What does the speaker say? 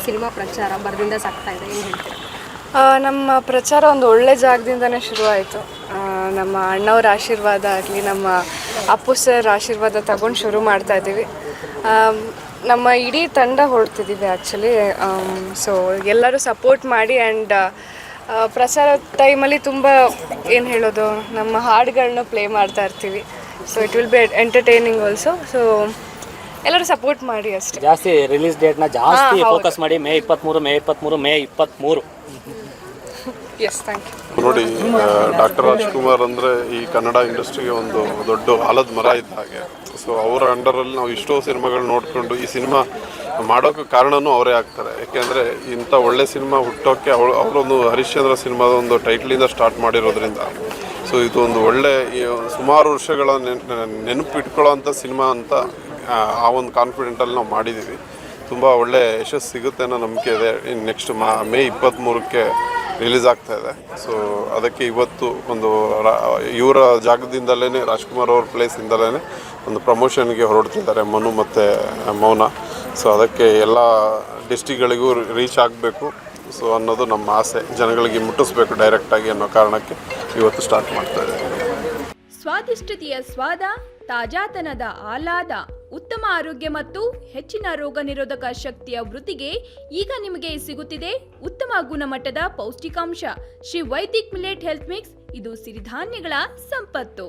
Cinema ಪ್ರಚಾರ ಬರದಿಂದ ಸಾಗ್ತಾ ಇದೆ, ಏನು ಹೇಳ್ತೀರಾ? ನಮ್ಮ ಪ್ರಚಾರ ಒಂದು ಒಳ್ಳೆ ಜಾಗದಿಂದನೇ ಶುರುವಾಯಿತು. ನಮ್ಮ ಅಣ್ಣವ್ರ ಆಶೀರ್ವಾದ ಆಗಲಿ, ನಮ್ಮ ಅಪ್ಪು ಸರ್ ಆಶೀರ್ವಾದ ತಗೊಂಡು ಶುರು ಮಾಡ್ತಾ ಇದ್ದೀವಿ. ನಮ್ಮ ಇಡೀ ತಂಡ ಹೊರಡ್ತಿದ್ದೀವಿ ಆ್ಯಕ್ಚುಲಿ. ಸೊ ಎಲ್ಲರೂ ಸಪೋರ್ಟ್ ಮಾಡಿ. ಆ್ಯಂಡ್ ಪ್ರಚಾರ ಟೈಮಲ್ಲಿ ತುಂಬ ಏನು ಹೇಳೋದು, ನಮ್ಮ ಹಾಡುಗಳನ್ನ ಪ್ಲೇ ಮಾಡ್ತಾ ಇರ್ತೀವಿ. So it will be entertaining also. So ಎಲ್ಲರೂ ಸಪೋರ್ಟ್ ಮಾಡಿ ಅಷ್ಟೇ. ಜಾಸ್ತಿ ರಿಲೀಸ್ ಡೇಟ್ನ ಜಾಸ್ತಿ ಫೋಕಸ್ ಮಾಡಿ. ಮೇ 23 ಎಸ್, ಥ್ಯಾಂಕ್ ಯು. ನೋಡಿ, ಡಾಕ್ಟರ್ ರಾಜ್ಕುಮಾರ್ ಅಂದರೆ ಈ ಕನ್ನಡ ಇಂಡಸ್ಟ್ರಿಗೆ ಒಂದು ದೊಡ್ಡ ಆಲದ ಮರ ಇದ್ದ ಹಾಗೆ. ಸೊ ಅವರ ಅಂಡರಲ್ಲಿ ನಾವು ಇಷ್ಟೋ ಸಿನಿಮಾಗಳು ನೋಡಿಕೊಂಡು ಈ ಸಿನಿಮಾ ಮಾಡೋಕ್ಕೆ ಕಾರಣವೂ ಅವರೇ ಆಗ್ತಾರೆ. ಯಾಕೆಂದರೆ ಇಂಥ ಒಳ್ಳೆ ಸಿನಿಮಾ ಹುಟ್ಟೋಕ್ಕೆ ಅವರೊಂದು ಹರಿಶ್ಚಂದ್ರ ಸಿನಿಮಾದ ಒಂದು ಟೈಟ್ಲಿಂದ ಸ್ಟಾರ್ಟ್ ಮಾಡಿರೋದ್ರಿಂದ ಸೊ ಇದು ಒಂದು ಒಳ್ಳೆ ಸುಮಾರು ವರ್ಷಗಳ ನೆನಪಿಟ್ಕೊಳ್ಳೋ ಅಂಥ ಸಿನಿಮಾ ಅಂತ ಆ ಒಂದು ಕಾನ್ಫಿಡೆಂಟಲ್ಲಿ ನಾವು ಮಾಡಿದ್ದೀವಿ. ತುಂಬ ಒಳ್ಳೆ ಯಶಸ್ಸು ಸಿಗುತ್ತೆ ಅನ್ನೋ ನಂಬಿಕೆ ಇದೆ. ಇನ್ನು ನೆಕ್ಸ್ಟ್ ಮೇ 23 ರಿಲೀಸ್ ಆಗ್ತಾ ಇದೆ. ಸೊ ಅದಕ್ಕೆ ಇವತ್ತು ಒಂದು ಇವರ ಜಾಗದಿಂದಲೇ, ರಾಜ್ಕುಮಾರ್ ಅವ್ರ ಪ್ಲೇಸಿಂದಲೇ ಒಂದು ಪ್ರಮೋಷನ್ಗೆ ಹೊರಡ್ತಿದ್ದಾರೆ ಮನು ಮತ್ತು ಮೌನ. ಸೊ ಅದಕ್ಕೆ ಎಲ್ಲ ಡಿಸ್ಟ್ರಿಕ್ಗಳಿಗೂ ರೀಚ್ ಆಗಬೇಕು ಸೊ ಅನ್ನೋದು ನಮ್ಮ ಆಸೆ. ಜನಗಳಿಗೆ ಮುಟ್ಟಿಸ್ಬೇಕು ಡೈರೆಕ್ಟಾಗಿ ಅನ್ನೋ ಕಾರಣಕ್ಕೆ ಇವತ್ತು ಸ್ಟಾರ್ಟ್ ಮಾಡ್ತಾ ಇದ್ದೀವಿ. ಸ್ವಾದಿಷ್ಟತೆಯ ಸ್ವಾದ, ತಾಜಾತನದ ಆಹ್ಲಾದ, ಉತ್ತಮ ಆರೋಗ್ಯ ಮತ್ತು ಹೆಚ್ಚಿನ ರೋಗ ನಿರೋಧಕ ಶಕ್ತಿಯ ವೃದ್ಧಿಗೆ ಈಗ ನಿಮಗೆ ಸಿಗುತ್ತಿದೆ ಉತ್ತಮ ಗುಣಮಟ್ಟದ ಪೌಷ್ಟಿಕಾಂಶ. Shri Vaidik millet health mix. ಇದು ಸಿರಿಧಾನ್ಯಗಳ ಸಂಪತ್ತು.